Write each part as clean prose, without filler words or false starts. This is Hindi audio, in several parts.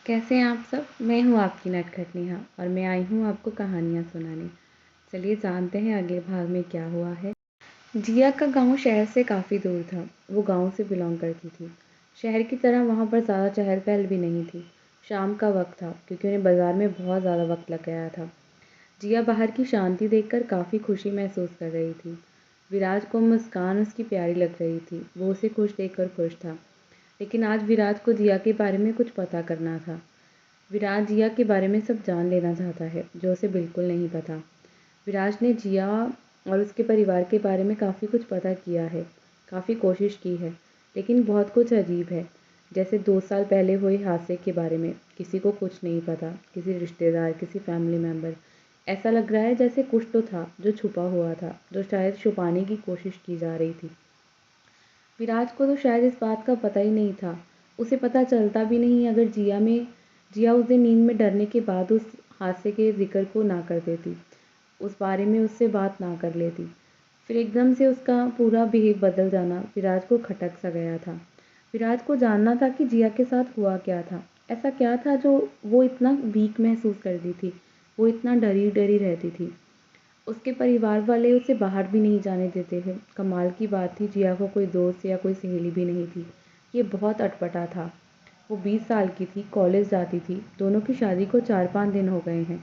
कैसे हैं आप सब? मैं हूँ आपकी नटखट नेहा और मैं आई हूँ आपको कहानियाँ सुनाने। चलिए जानते हैं अगले भाग में क्या हुआ है। जिया का गांव शहर से काफ़ी दूर था। वो गांव से बिलोंग करती थी। शहर की तरह वहाँ पर ज़्यादा चहल पहल भी नहीं थी। शाम का वक्त था क्योंकि उन्हें बाज़ार में बहुत ज़्यादा वक्त लग गया था। जिया बाहर की शांति देखकर काफ़ी खुशी महसूस कर रही थी। विराज को मुस्कान उसकी प्यारी लग रही थी। वो उसे खुश देखकर खुश था। लेकिन आज विराज को जिया के बारे में कुछ पता करना था। विराज जिया के बारे में सब जान लेना चाहता है जो उसे बिल्कुल नहीं पता। विराज ने जिया और उसके परिवार के बारे में काफ़ी कुछ पता किया है, काफ़ी कोशिश की है, लेकिन बहुत कुछ अजीब है। जैसे 2 साल पहले हुए हादसे के बारे में किसी को कुछ नहीं पता, किसी रिश्तेदार, किसी फैमिली मेम्बर। ऐसा लग रहा है जैसे कुछ तो था जो छुपा हुआ था, जो शायद छुपाने की कोशिश की जा रही थी। विराज को तो शायद इस बात का पता ही नहीं था। उसे पता चलता भी नहीं अगर जिया उस दिन नींद में डरने के बाद उस हादसे के ज़िक्र को ना कर देती, उस बारे में उससे बात ना कर लेती। फिर एकदम से उसका पूरा बिहेव बदल जाना विराज को खटक सा गया था। विराज को जानना था कि जिया के साथ हुआ क्या था। ऐसा क्या था जो वो इतना वीक महसूस करती थी, वो इतना डरी डरी रहती थी। उसके परिवार वाले उसे बाहर भी नहीं जाने देते थे। कमाल की बात थी, जिया को कोई दोस्त या कोई सहेली भी नहीं थी। ये बहुत अटपटा था। वो 20 साल की थी, कॉलेज जाती थी, दोनों की शादी को 4-5 दिन हो गए हैं।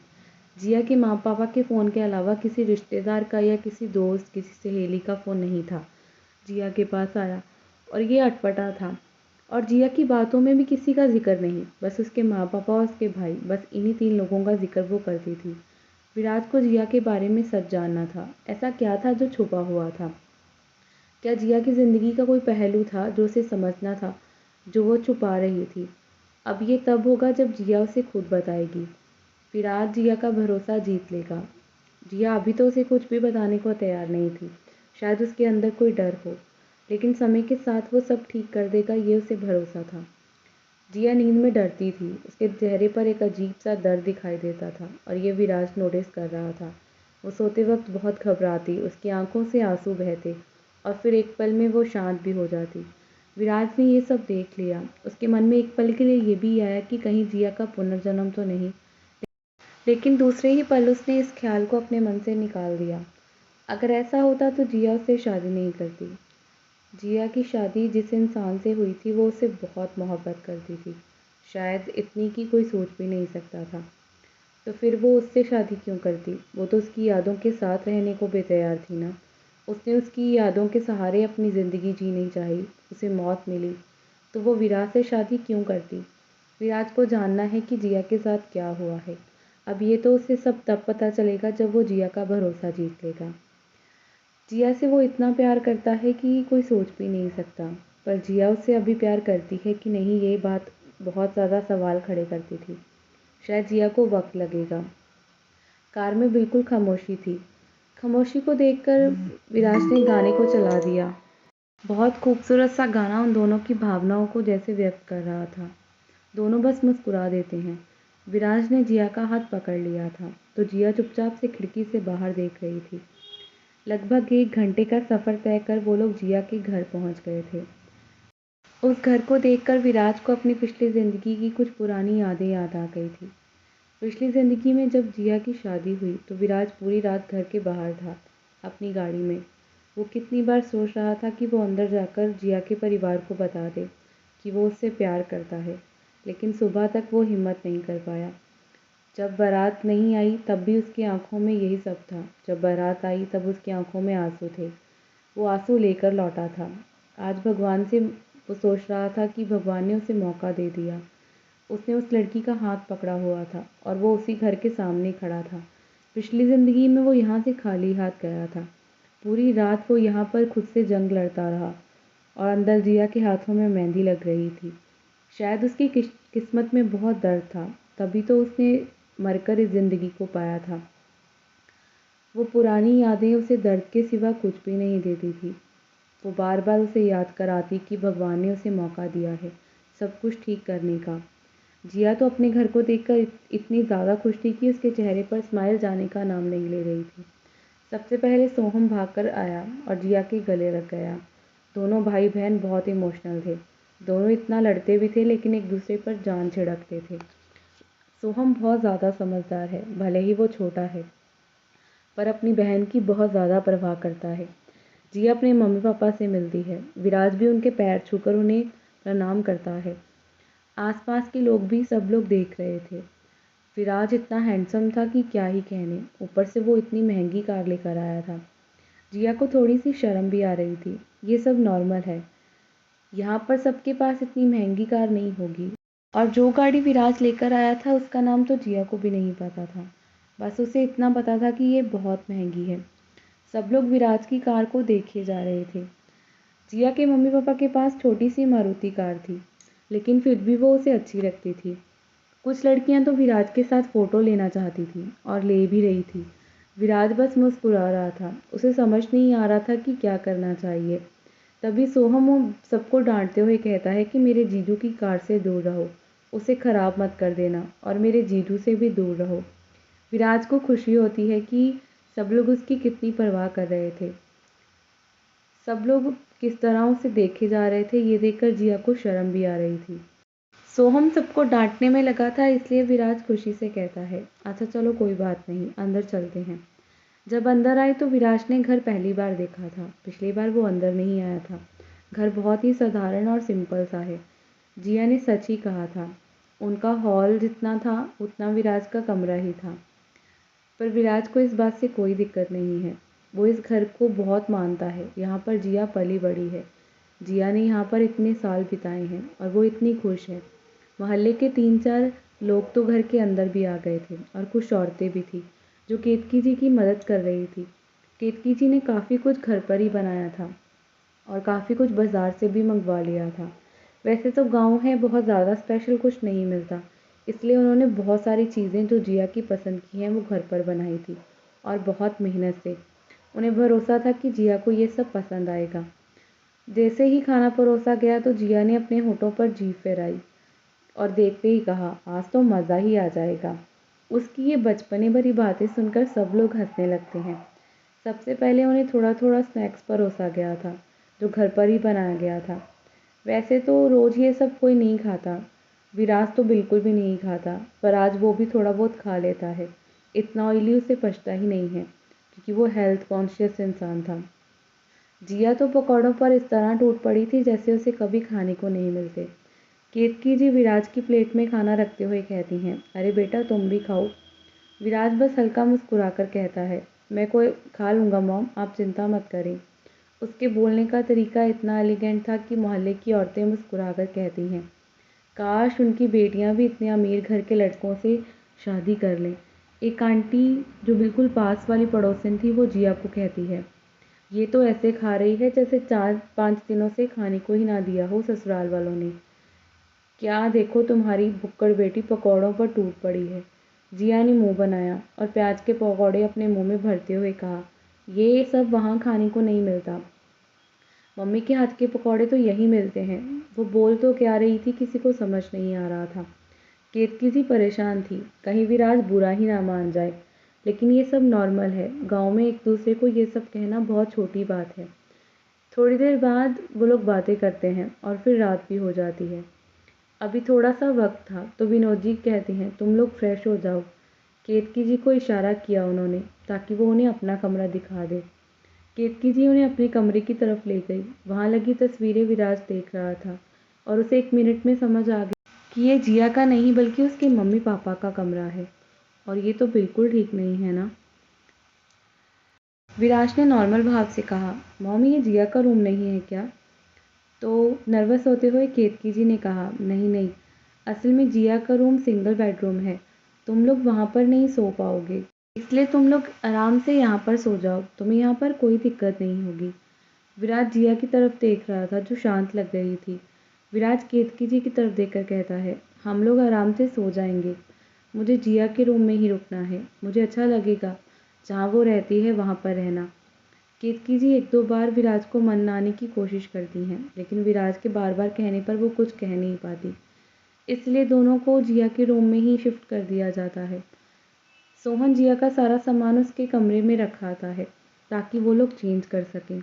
जिया के माँ पापा के फ़ोन के अलावा किसी रिश्तेदार का या किसी दोस्त, किसी सहेली का फ़ोन नहीं था जिया के पास आया। और ये अटपटा था। और जिया की बातों में भी किसी का जिक्र नहीं, बस उसके माँ पापा और उसके भाई, बस इन्हीं 3 लोगों का जिक्र वो करती थी। विराज को जिया के बारे में सच जानना था। ऐसा क्या था जो छुपा हुआ था? क्या जिया की ज़िंदगी का कोई पहलू था जो उसे समझना था, जो वो छुपा रही थी? अब ये तब होगा जब जिया उसे खुद बताएगी। विराज जिया का भरोसा जीत लेगा। जिया अभी तो उसे कुछ भी बताने को तैयार नहीं थी। शायद उसके अंदर कोई डर हो, लेकिन समय के साथ वो सब ठीक कर देगा, ये उसे भरोसा था। जिया नींद में डरती थी। उसके चेहरे पर एक अजीब सा दर्द दिखाई देता था और ये विराज नोटिस कर रहा था। वो सोते वक्त बहुत घबराती, उसकी आंखों से आंसू बहते और फिर एक पल में वो शांत भी हो जाती। विराज ने ये सब देख लिया। उसके मन में एक पल के लिए ये भी आया कि कहीं जिया का पुनर्जन्म तो नहीं, लेकिन दूसरे ही पल उसने इस ख्याल को अपने मन से निकाल दिया। अगर ऐसा होता तो जिया उससे शादी नहीं करती। जिया की शादी जिस इंसान से हुई थी वो उससे बहुत मोहब्बत करती थी, शायद इतनी कि कोई सोच भी नहीं सकता था। तो फिर वो उससे शादी क्यों करती? वो तो उसकी यादों के साथ रहने को बेतैयार थी ना। उसने उसकी यादों के सहारे अपनी ज़िंदगी जीनी चाही, उसे मौत मिली, तो वो विराज से शादी क्यों करती? विराज को जानना है कि जिया के साथ क्या हुआ है। अब ये तो उसे सब तब पता चलेगा जब वो जिया का भरोसा जीत लेगा। जिया से वो इतना प्यार करता है कि कोई सोच भी नहीं सकता। पर जिया उससे अभी प्यार करती है कि नहीं, ये बात बहुत ज़्यादा सवाल खड़े करती थी। शायद जिया को वक्त लगेगा। कार में बिल्कुल खामोशी थी। खामोशी को देखकर विराज ने गाने को चला दिया। बहुत खूबसूरत सा गाना उन दोनों की भावनाओं को जैसे व्यक्त कर रहा था। दोनों बस मुस्कुरा देते हैं। विराज ने जिया का हाथ पकड़ लिया था तो जिया चुपचाप से खिड़की से बाहर देख रही थी। लगभग 1 घंटे का सफ़र तय कर वो लोग जिया के घर पहुंच गए थे। उस घर को देखकर विराज को अपनी पिछली ज़िंदगी की कुछ पुरानी यादें याद आ गई थी। पिछली ज़िंदगी में जब जिया की शादी हुई तो विराज पूरी रात घर के बाहर था, अपनी गाड़ी में। वो कितनी बार सोच रहा था कि वो अंदर जाकर जिया के परिवार को बता दे कि वो उससे प्यार करता है, लेकिन सुबह तक वो हिम्मत नहीं कर पाया। जब बारात नहीं आई तब भी उसकी आंखों में यही सब था। जब बारात आई तब उसकी आंखों में आंसू थे। वो आंसू लेकर लौटा था। आज भगवान से वो सोच रहा था कि भगवान ने उसे मौका दे दिया। उसने उस लड़की का हाथ पकड़ा हुआ था और वो उसी घर के सामने खड़ा था। पिछली ज़िंदगी में वो यहाँ से खाली हाथ गया था। पूरी रात वो यहाँ पर खुद से जंग लड़ता रहा और अंदर जिया के हाथों में मेहंदी लग रही थी। शायद उसकी किस्मत में बहुत दर्द था, तभी तो उसने मरकर इस ज़िंदगी को पाया था। वो पुरानी यादें उसे दर्द के सिवा कुछ भी नहीं देती थी। वो बार बार उसे याद कराती कि भगवान ने उसे मौका दिया है सब कुछ ठीक करने का। जिया तो अपने घर को देखकर इतनी ज़्यादा खुश थी कि उसके चेहरे पर स्माइल जाने का नाम नहीं ले रही थी। सबसे पहले सोहम भागकर आया और जिया के गले लग गया। दोनों भाई बहन बहुत इमोशनल थे। दोनों इतना लड़ते भी थे लेकिन एक दूसरे पर जान छिड़कते थे। सोहम बहुत ज़्यादा समझदार है, भले ही वो छोटा है, पर अपनी बहन की बहुत ज़्यादा परवाह करता है। जिया अपने मम्मी पापा से मिलती है। विराज भी उनके पैर छूकर उन्हें प्रणाम करता है। आसपास के लोग भी सब लोग देख रहे थे। विराज इतना हैंडसम था कि क्या ही कहने, ऊपर से वो इतनी महंगी कार लेकर आया था। जिया को थोड़ी सी शर्म भी आ रही थी। ये सब नॉर्मल है, यहाँ पर सबके पास इतनी महंगी कार नहीं होगी। और जो गाड़ी विराज लेकर आया था उसका नाम तो जिया को भी नहीं पता था। बस उसे इतना पता था कि ये बहुत महंगी है। सब लोग विराज की कार को देखे जा रहे थे। जिया के मम्मी पापा के पास छोटी सी मारुति कार थी, लेकिन फिर भी वो उसे अच्छी लगती थी। कुछ लड़कियां तो विराज के साथ फ़ोटो लेना चाहती थी और ले भी रही थी। विराज बस मुस्कुरा रहा था। उसे समझ नहीं आ रहा था कि क्या करना चाहिए। तभी सोहम वो सबको डांटते हुए कहता है कि मेरे जीजू की कार से दूर रहो, उसे ख़राब मत कर देना और मेरे जीजू से भी दूर रहो। विराज को खुशी होती है कि सब लोग उसकी कितनी परवाह कर रहे थे। सब लोग किस तरह उसे देखे जा रहे थे, ये देखकर जिया को शर्म भी आ रही थी। सोहम सबको डांटने में लगा था, इसलिए विराज खुशी से कहता है, अच्छा चलो कोई बात नहीं, अंदर चलते हैं। जब अंदर आए तो विराज ने घर पहली बार देखा था। पिछली बार वो अंदर नहीं आया था। घर बहुत ही साधारण और सिंपल सा है। जिया ने सच ही कहा था। उनका हॉल जितना था उतना विराज का कमरा ही था। पर विराज को इस बात से कोई दिक्कत नहीं है। वो इस घर को बहुत मानता है। यहाँ पर जिया पली बड़ी है। जिया ने यहाँ पर इतने साल बिताए हैं और वो इतनी खुश है। मोहल्ले के 3-4 लोग तो घर के अंदर भी आ गए थे और कुछ औरतें भी थी जो केतकी जी की मदद कर रही थी। केतकी जी ने काफ़ी कुछ घर पर ही बनाया था और काफ़ी कुछ बाज़ार से भी मंगवा लिया था। वैसे तो गाँव है, बहुत ज़्यादा स्पेशल कुछ नहीं मिलता, इसलिए उन्होंने बहुत सारी चीज़ें जो जिया की पसंद की हैं वो घर पर बनाई थी और बहुत मेहनत से। उन्हें भरोसा था कि जिया को ये सब पसंद आएगा। जैसे ही खाना परोसा गया तो जिया ने अपने होठों पर जीभ फहराई और देखते ही कहा, आज तो मज़ा ही आ जाएगा। उसकी ये बचपने भरी बातें सुनकर सब लोग हंसने लगते हैं। सबसे पहले उन्हें थोड़ा थोड़ा स्नैक्स परोसा गया था जो घर पर ही बनाया गया था। वैसे तो रोज़ ये सब कोई नहीं खाता, विराज तो बिल्कुल भी नहीं खाता, पर आज वो भी थोड़ा बहुत खा लेता है। इतना ऑयली उसे पचता ही नहीं है क्योंकि वो हेल्थ कॉन्शियस इंसान था। जिया तो पकौड़ों पर इस तरह टूट पड़ी थी जैसे उसे कभी खाने को नहीं मिलते। केतकी जी विराज की प्लेट में खाना रखते हुए कहती हैं, अरे बेटा तुम भी खाओ। विराज बस हल्का मुस्कुराकर कहता है, मैं कोई खा लूँगा मॉम, आप चिंता मत करें। उसके बोलने का तरीका इतना एलिगेंट था कि मोहल्ले की औरतें मुस्कुराकर कहती हैं, काश उनकी बेटियां भी इतने अमीर घर के लड़कों से शादी कर लें। एक आंटी जो बिल्कुल पास वाली पड़ोसन थी वो जिया को कहती है, ये तो ऐसे खा रही है जैसे 4-5 दिनों से खाने को ही ना दिया हो ससुराल वालों ने। क्या देखो तुम्हारी बुक्कड़ बेटी पकौड़ों पर टूट पड़ी है। जिया ने मुंह बनाया और प्याज के पकौड़े अपने मुंह में भरते हुए कहा, ये सब वहाँ खाने को नहीं मिलता, मम्मी के हाथ के पकौड़े तो यहीं मिलते हैं। वो बोल तो क्या रही थी किसी को समझ नहीं आ रहा था। केतकी सी परेशान थी, कहीं विराज बुरा ही ना मान जाए। लेकिन ये सब नॉर्मल है, गांव में एक दूसरे को ये सब कहना बहुत छोटी बात है। थोड़ी देर बाद वो लोग बातें करते हैं और फिर रात भी हो जाती है। अभी थोड़ा सा वक्त था तो विनोद जी कहते हैं, तुम लोग फ्रेश हो जाओ। केतकी जी को इशारा किया उन्होंने ताकि वो उन्हें अपना कमरा दिखा दे। केतकी जी उन्हें अपने कमरे की तरफ ले गई। वहाँ लगी तस्वीरें विराज देख रहा था और उसे 1 मिनट में समझ आ गया कि ये जिया का नहीं बल्कि उसके मम्मी पापा का कमरा है और ये तो बिल्कुल ठीक नहीं है ना। विराज ने नॉर्मल भाव से कहा, मॉम ये जिया का रूम नहीं है क्या? तो नर्वस होते हुए केतकी जी ने कहा, नहीं नहीं, असल में जिया का रूम सिंगल बेडरूम है, तुम लोग वहाँ पर नहीं सो पाओगे, इसलिए तुम लोग आराम से यहाँ पर सो जाओ, तुम्हें यहाँ पर कोई दिक्कत नहीं होगी। विराज जिया की तरफ देख रहा था जो शांत लग रही थी। विराज केतकी जी की तरफ देखकर कहता है, हम लोग आराम से सो जाएंगे, मुझे जिया के रूम में ही रुकना है, मुझे अच्छा लगेगा जहाँ वो रहती है वहाँ पर रहना। केतकी जी 1-2 बार विराज को मनाने की कोशिश करती हैं, लेकिन विराज के बार बार कहने पर वो कुछ कह नहीं पाती, इसलिए दोनों को जिया के रूम में ही शिफ्ट कर दिया जाता है। सोहन जिया का सारा सामान उसके कमरे में रखाता है ताकि वो लोग चेंज कर सकें।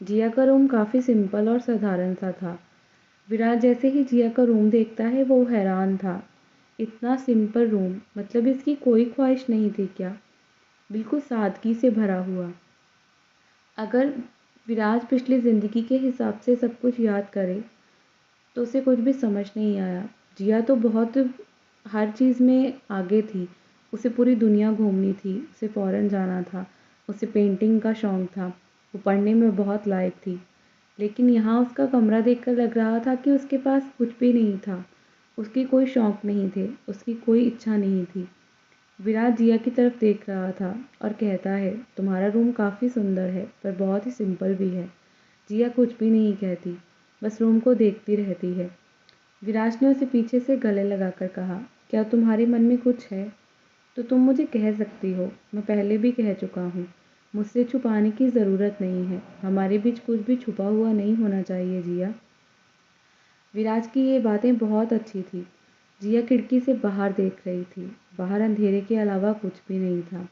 जिया का रूम काफ़ी सिंपल और साधारण सा था। विराज जैसे ही जिया का रूम देखता है वो हैरान था। इतना सिंपल रूम, मतलब इसकी कोई ख्वाहिश नहीं थी क्या? बिल्कुल सादगी से भरा हुआ। अगर विराज पिछली ज़िंदगी के हिसाब से सब कुछ याद करे तो उसे कुछ भी समझ नहीं आया। जिया तो बहुत हर चीज़ में आगे थी। उसे पूरी दुनिया घूमनी थी, उसे फ़ॉरेन जाना था, उसे पेंटिंग का शौक़ था, वो पढ़ने में बहुत लायक थी। लेकिन यहाँ उसका कमरा देखकर लग रहा था कि उसके पास कुछ भी नहीं था। उसके कोई शौक़ नहीं थे, उसकी कोई इच्छा नहीं थी। विराज जिया की तरफ देख रहा था और कहता है, तुम्हारा रूम काफ़ी सुंदर है पर बहुत ही सिंपल भी है। जिया कुछ भी नहीं कहती, बस रूम को देखती रहती है। विराज ने उसे पीछे से गले लगाकर कहा, क्या तुम्हारे मन में कुछ है तो तुम मुझे कह सकती हो, मैं पहले भी कह चुका हूँ। मुझसे छुपाने की ज़रूरत नहीं है, हमारे बीच कुछ भी छुपा हुआ नहीं होना चाहिए जिया। विराज की ये बातें बहुत अच्छी थी। जिया खिड़की से बाहर देख रही थी। बाहर अंधेरे के अलावा कुछ भी नहीं था।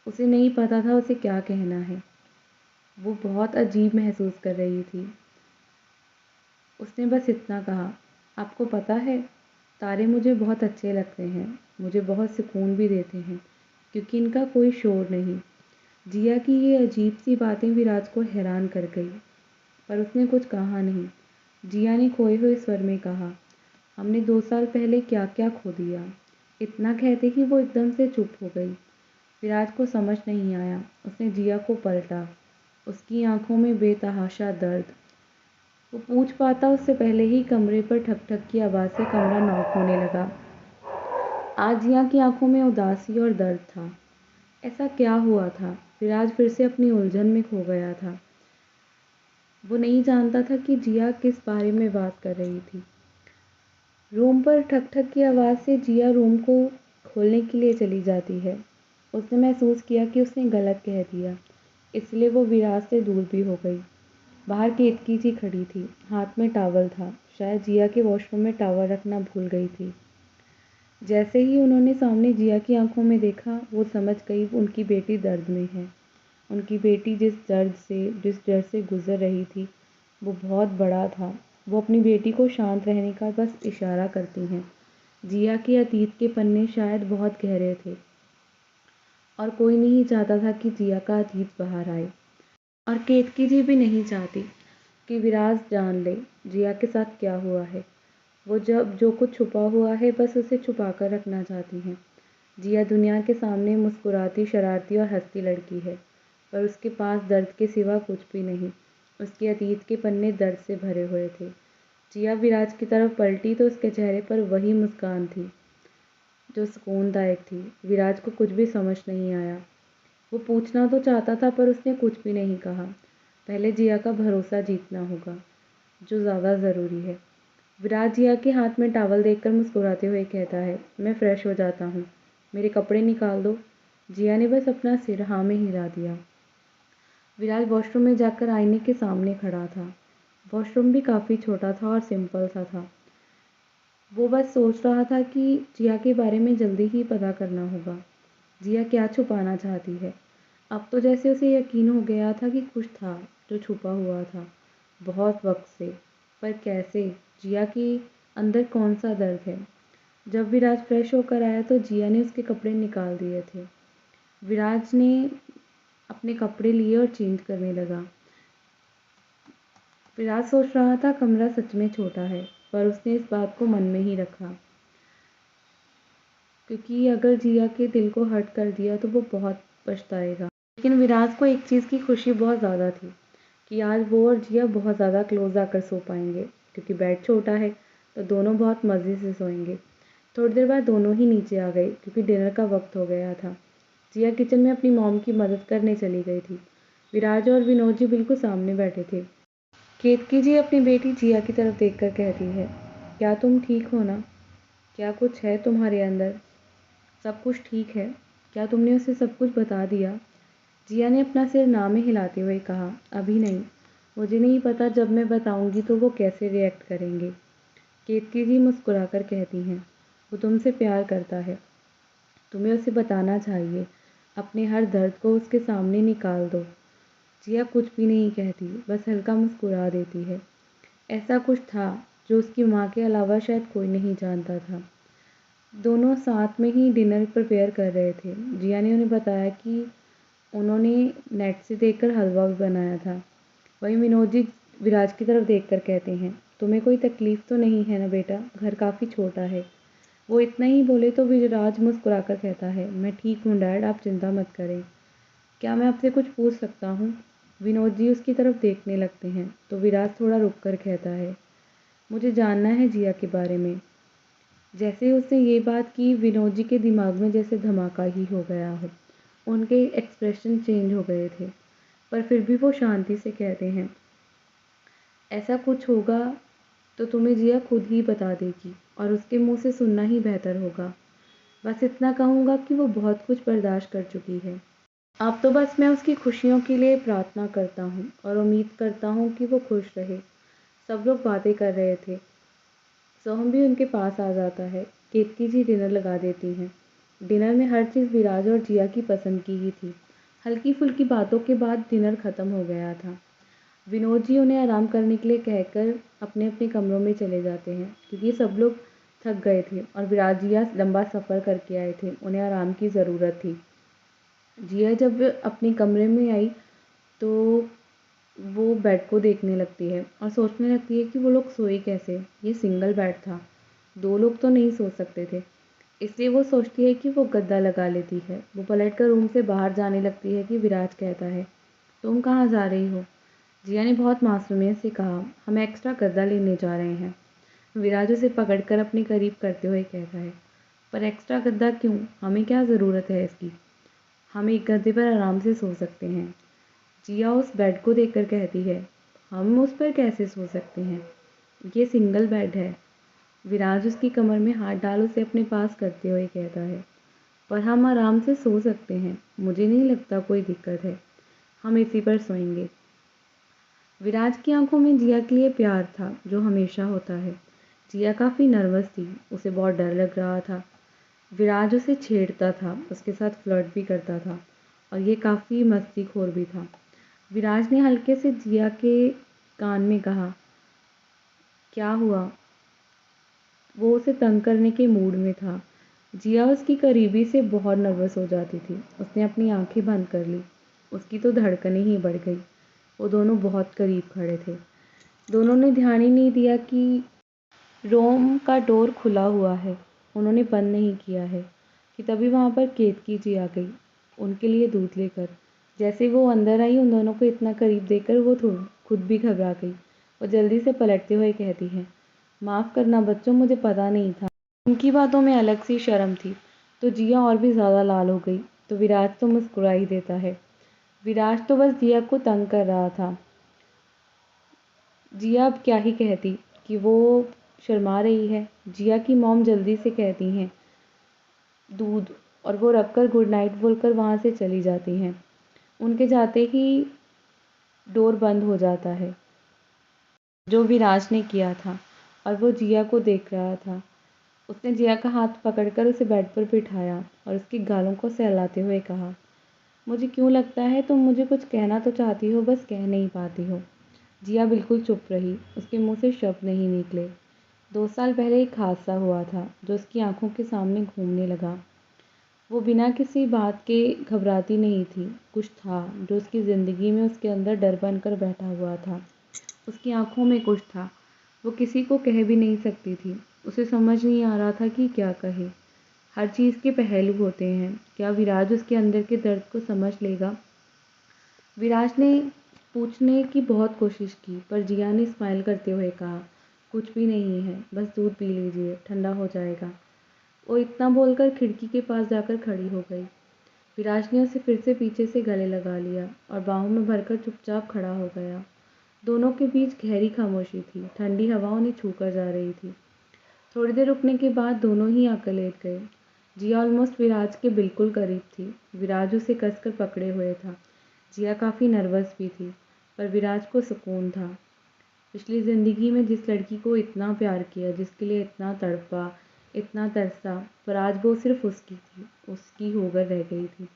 उसे नहीं पता था उसे क्या कहना है। वो बहुत अजीब महसूस कर रही थी। उसने बस इतना कहा, आपको पता है, तारे मुझे बहुत अच्छे लगते हैं, मुझे बहुत सुकून भी देते हैं, क्योंकि इनका कोई शोर नहीं। जिया की ये अजीब सी बातें विराज को हैरान कर गई, पर उसने कुछ कहा नहीं। जिया ने खोए हुए स्वर में कहा, हमने 2 साल पहले क्या क्या खो दिया। इतना कहते ही वो एकदम से चुप हो गई। विराज को समझ नहीं आया। उसने जिया को पलटा। उसकी आंखों में बेतहाशा दर्द। वो पूछ पाता उससे पहले ही कमरे पर ठक ठक की आवाज़ से कमरा नॉक होने लगा। आज जिया की आंखों में उदासी और दर्द था। ऐसा क्या हुआ था? विराज फिर से अपनी उलझन में खो गया था। वो नहीं जानता था कि जिया किस बारे में बात कर रही थी। रूम पर ठक ठक की आवाज़ से जिया रूम को खोलने के लिए चली जाती है। उसने महसूस किया कि उसने गलत कह दिया, इसलिए वो विराज से दूर भी हो गई। बाहर केतकी जी खड़ी थी, हाथ में टॉवल था। शायद जिया के वॉशरूम में टॉवल रखना भूल गई थी। जैसे ही उन्होंने सामने जिया की आंखों में देखा, वो समझ गई उनकी बेटी दर्द में है। उनकी बेटी जिस डर से गुजर रही थी, वो बहुत बड़ा था। वो अपनी बेटी को शांत रहने का बस इशारा करती हैं। जिया के अतीत के पन्ने शायद बहुत गहरे थे और कोई नहीं चाहता था कि जिया का अतीत बाहर आए। और केतकी जी भी नहीं चाहती कि विराज जान ले जिया के साथ क्या हुआ है। वो जब जो कुछ छुपा हुआ है बस उसे छुपा कर रखना चाहती हैं। जिया दुनिया के सामने मुस्कुराती, शरारती और हंसती लड़की है, पर उसके पास दर्द के सिवा कुछ भी नहीं। उसके अतीत के पन्ने दर्द से भरे हुए थे। जिया विराज की तरफ पलटी तो उसके चेहरे पर वही मुस्कान थी जो सुकूनदायक थी। विराज को कुछ भी समझ नहीं आया। वो पूछना तो चाहता था पर उसने कुछ भी नहीं कहा। पहले जिया का भरोसा जीतना होगा, जो ज़्यादा ज़रूरी है। विराज जिया के हाथ में टॉवल देखकर मुस्कुराते हुए कहता है, मैं फ़्रेश हो जाता हूँ, मेरे कपड़े निकाल दो। जिया ने बस अपना सिर हाँ में हिला दिया। विराज वॉशरूम में जाकर आईने के सामने खड़ा था। वॉशरूम भी काफ़ी छोटा था और सिंपल सा था। वो बस सोच रहा था कि जिया के बारे में जल्दी ही पता करना होगा। जिया क्या छुपाना चाहती है? अब तो जैसे उसे यकीन हो गया था कि कुछ था जो छुपा हुआ था बहुत वक्त से। पर कैसे? जिया के अंदर कौन सा दर्द है? जब विराज फ्रेश होकर आया तो जिया ने उसके कपड़े निकाल दिए थे। विराज ने अपने कपड़े लिए और चेंज करने लगा। विराज सोच रहा था कमरा सच में छोटा है, पर उसने इस बात को मन में ही रखा, क्योंकि अगर जिया के दिल को हर्ट कर दिया तो वो बहुत पछताएगा। लेकिन विराज को एक चीज़ की खुशी बहुत ज़्यादा थी कि आज वो और जिया बहुत ज़्यादा क्लोज आकर सो पाएंगे, क्योंकि बेड छोटा है तो दोनों बहुत मज़े से सोएंगे। थोड़ी देर बाद दोनों ही नीचे आ गए क्योंकि डिनर का वक्त हो गया था। जिया किचन में अपनी मॉम की मदद करने चली गई थी। विराज और विनोद जी बिल्कुल सामने बैठे थे। केतकी जी अपनी बेटी जिया की तरफ देखकर कहती है, क्या तुम ठीक हो ना? क्या कुछ है तुम्हारे अंदर? सब कुछ ठीक है? क्या तुमने उसे सब कुछ बता दिया? जिया ने अपना सिर ना में हिलाते हुए कहा, अभी नहीं, मुझे नहीं पता, जब मैं बताऊंगी तो वो कैसे रिएक्ट करेंगे। केतकी जी मुस्कुराकर कहती हैं, वो तुमसे प्यार करता है, तुम्हें उसे बताना चाहिए। अपने हर दर्द को उसके सामने निकाल दो। जिया कुछ भी नहीं कहती, बस हल्का मुस्कुरा देती है। ऐसा कुछ था जो उसकी माँ के अलावा शायद कोई नहीं जानता था। दोनों साथ में ही डिनर प्रिपेयर कर रहे थे। जिया ने उन्हें बताया कि उन्होंने नेट से देखकर हलवा भी बनाया था। वहीं विनोद जी विराज की तरफ देखकर कहते हैं, तुम्हें कोई तकलीफ़ तो नहीं है ना बेटा, घर काफ़ी छोटा है। वो इतना ही बोले तो विराज मुस्कुराकर कहता है, मैं ठीक हूँ डैड, आप चिंता मत करें। क्या मैं आपसे कुछ पूछ सकता हूँ? विनोद जी उसकी तरफ देखने लगते हैं तो विराज थोड़ा रुक कर कहता है, मुझे जानना है जिया के बारे में। जैसे उसने ये बात की, विनोद जी के दिमाग में जैसे धमाका ही हो गया हो। उनके एक्सप्रेशन चेंज हो गए थे, पर फिर भी वो शांति से कहते हैं, ऐसा कुछ होगा तो तुम्हें जिया खुद ही बता देगी और उसके मुंह से सुनना ही बेहतर होगा। बस इतना कहूँगा कि वो बहुत कुछ बर्दाश्त कर चुकी है। अब तो बस मैं उसकी खुशियों के लिए प्रार्थना करता हूँ और उम्मीद करता हूँ कि वो खुश रहे। सब लोग बातें कर रहे थे। सोहम भी उनके पास आ जाता है। केतकी जी डिनर लगा देती हैं। डिनर में हर चीज़ विराज और जिया की पसंद की ही थी। हल्की फुल्की बातों के बाद डिनर ख़त्म हो गया था। विनोद जी उन्हें आराम करने के लिए कहकर अपने अपने कमरों में चले जाते हैं, क्योंकि सब लोग थक गए थे और विराज जिया लंबा सफ़र करके आए थे, उन्हें आराम की ज़रूरत थी। जिया जब अपने कमरे में आई तो वो बेड को देखने लगती है और सोचने लगती है कि वो लोग सोए कैसे। ये सिंगल बेड था, दो लोग तो नहीं सो सकते थे। इसलिए वो सोचती है कि वो गद्दा लगा लेती है। वो पलट कर रूम से बाहर जाने लगती है कि विराज कहता है, तुम कहाँ जा रही हो? जिया ने बहुत मासूमियत से कहा, हम एक्स्ट्रा गद्दा लेने जा रहे हैं। विराज उसे पकड़कर अपने करीब करते हुए कहता है, पर एक्स्ट्रा गद्दा क्यों? हमें क्या ज़रूरत है इसकी? हम एक गद्दे पर आराम से सो सकते हैं। जिया उस बेड को देखकर कहती है, हम उस पर कैसे सो सकते हैं? ये सिंगल बेड है। विराज उसकी कमर में हाथ डाल उसे अपने पास करते हुए कहता है, पर हम आराम से सो सकते हैं। मुझे नहीं लगता कोई दिक्कत है। हम इसी पर सोएंगे। विराज की आंखों में जिया के लिए प्यार था, जो हमेशा होता है। जिया काफ़ी नर्वस थी, उसे बहुत डर लग रहा था। विराज उसे छेड़ता था, उसके साथ फ्लर्ट भी करता था और ये काफ़ी मस्तीखोर भी था। विराज ने हल्के से जिया के कान में कहा, क्या हुआ? वो उसे तंग करने के मूड में था। जिया उसकी करीबी से बहुत नर्वस हो जाती थी। उसने अपनी आंखें बंद कर ली। उसकी तो धड़कनें ही बढ़ गई। वो दोनों बहुत करीब खड़े थे। दोनों ने ध्यान ही नहीं दिया कि रूम का डोर खुला हुआ है। उन्होंने बंद नहीं किया है कि तभी वहाँ पर केतकी जी आ गई, उनके लिए दूध लेकर। जैसे वो अंदर आई, उन दोनों को इतना करीब देखकर वो खुद भी घबरा गई। वो जल्दी से पलटते हुए कहती है, माफ़ करना बच्चों, मुझे पता नहीं था। उनकी बातों में अलग सी शर्म थी। तो जिया और भी ज़्यादा लाल हो गई। तो विराज तो मुस्कुरा ही देता है। विराज तो बस जिया को तंग कर रहा था। जिया अब क्या ही कहती कि वो शर्मा रही है। जिया की मॉम जल्दी से कहती हैं दूध, और वो रखकर गुड नाइट बोलकर वहाँ से चली जाती हैं। उनके जाते ही डोर बंद हो जाता है, जो विराज ने किया था, और वो जिया को देख रहा था। उसने जिया का हाथ पकड़कर उसे बेड पर बिठाया और उसकी गालों को सहलाते हुए कहा, मुझे क्यों लगता है तुम मुझे कुछ कहना तो चाहती हो, बस कह नहीं पाती हो। जिया बिल्कुल चुप रही। उसके मुंह से शब्द नहीं निकले। 2 साल पहले एक हादसा हुआ था जो उसकी आंखों के सामने घूमने लगा। वो बिना किसी बात के घबराती नहीं थी। कुछ था जो उसकी ज़िंदगी में उसके अंदर डर बनकर बैठा हुआ था। उसकी आंखों में कुछ था, वो किसी को कह भी नहीं सकती थी। उसे समझ नहीं आ रहा था कि क्या कहे। हर चीज़ के पहलू होते हैं। क्या विराज उसके अंदर के दर्द को समझ लेगा? विराज ने पूछने की बहुत कोशिश की, पर जिया ने स्माइल करते हुए कहा, कुछ भी नहीं है, बस दूध पी लीजिए, ठंडा हो जाएगा। वो इतना बोलकर खिड़की के पास जाकर खड़ी हो गई। विराज ने उसे फिर से पीछे से गले लगा लिया और बाहों में भरकर चुपचाप खड़ा हो गया। दोनों के बीच गहरी खामोशी थी। ठंडी हवा उन्हें छूकर जा रही थी। थोड़ी देर रुकने के बाद दोनों ही आकर लेट गए। जिया ऑलमोस्ट विराज के बिल्कुल करीब थी। विराज उसे कसकर पकड़े हुए था। जिया काफ़ी नर्वस भी थी, पर विराज को सुकून था। पिछली ज़िंदगी में जिस लड़की को इतना प्यार किया, जिसके लिए इतना तड़पा, इतना तरसा, पर आज वो सिर्फ उसकी थी, उसकी होकर रह गई थी।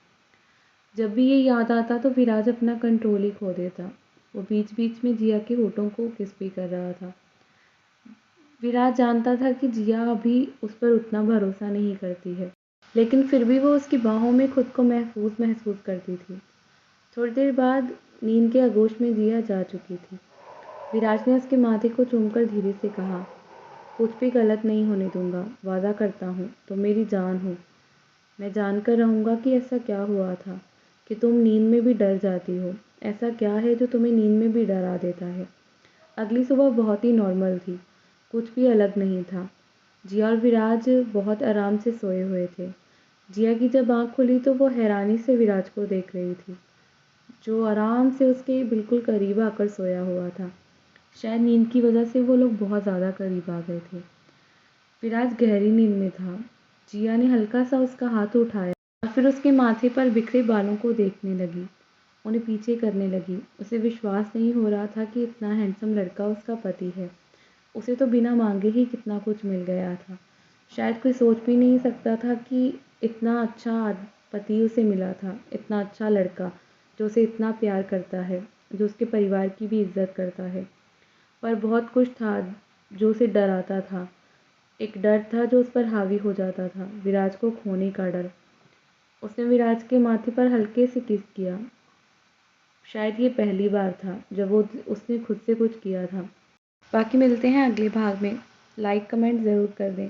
जब भी ये याद आता तो विराज अपना कंट्रोल ही खो देता। वो बीच बीच में जिया के होठों को किस भी कर रहा था। विराज जानता था कि जिया अभी उस पर उतना भरोसा नहीं करती है, लेकिन फिर भी वो उसकी बाहों में खुद को महफूज महसूस करती थी। थोड़ी देर बाद नींद के आगोश में जिया जा चुकी थी। विराज ने उसके माथे को चूमकर धीरे से कहा, कुछ भी गलत नहीं होने दूंगा, वादा करता हूँ, तुम मेरी जान हो। मैं जानकर रहूँगा कि ऐसा क्या हुआ था कि तुम नींद में भी डर जाती हो। ऐसा क्या है जो तुम्हें नींद में भी डरा देता है। अगली सुबह बहुत ही नॉर्मल थी, कुछ भी अलग नहीं था। जिया और विराज बहुत आराम से सोए हुए थे। जिया की जब आँख खुली तो वो हैरानी से विराज को देख रही थी, जो आराम से उसके बिल्कुल करीब आकर सोया हुआ था। शायद नींद की वजह से वो लोग बहुत ज़्यादा करीब आ गए थे। विराज गहरी नींद में था। जिया ने हल्का सा उसका हाथ उठाया और फिर उसके माथे पर बिखरे बालों को देखने लगी, उन्हें पीछे करने लगी। उसे विश्वास नहीं हो रहा था कि इतना हैंडसम लड़का उसका पति है। उसे तो बिना मांगे ही कितना कुछ मिल गया था। शायद कोई सोच भी नहीं सकता था कि इतना अच्छा पति उसे मिला था, इतना अच्छा लड़का जो उसे इतना प्यार करता है, जो उसके परिवार की भी इज्जत करता है। पर बहुत कुछ था जो उसे डराता था। एक डर था जो उस पर हावी हो जाता था, विराज को खोने का डर। उसने विराज के माथे पर हल्के से किस किया। शायद ये पहली बार था जब उसने खुद से कुछ किया था। बाकी मिलते हैं अगले भाग में। लाइक कमेंट ज़रूर कर दें।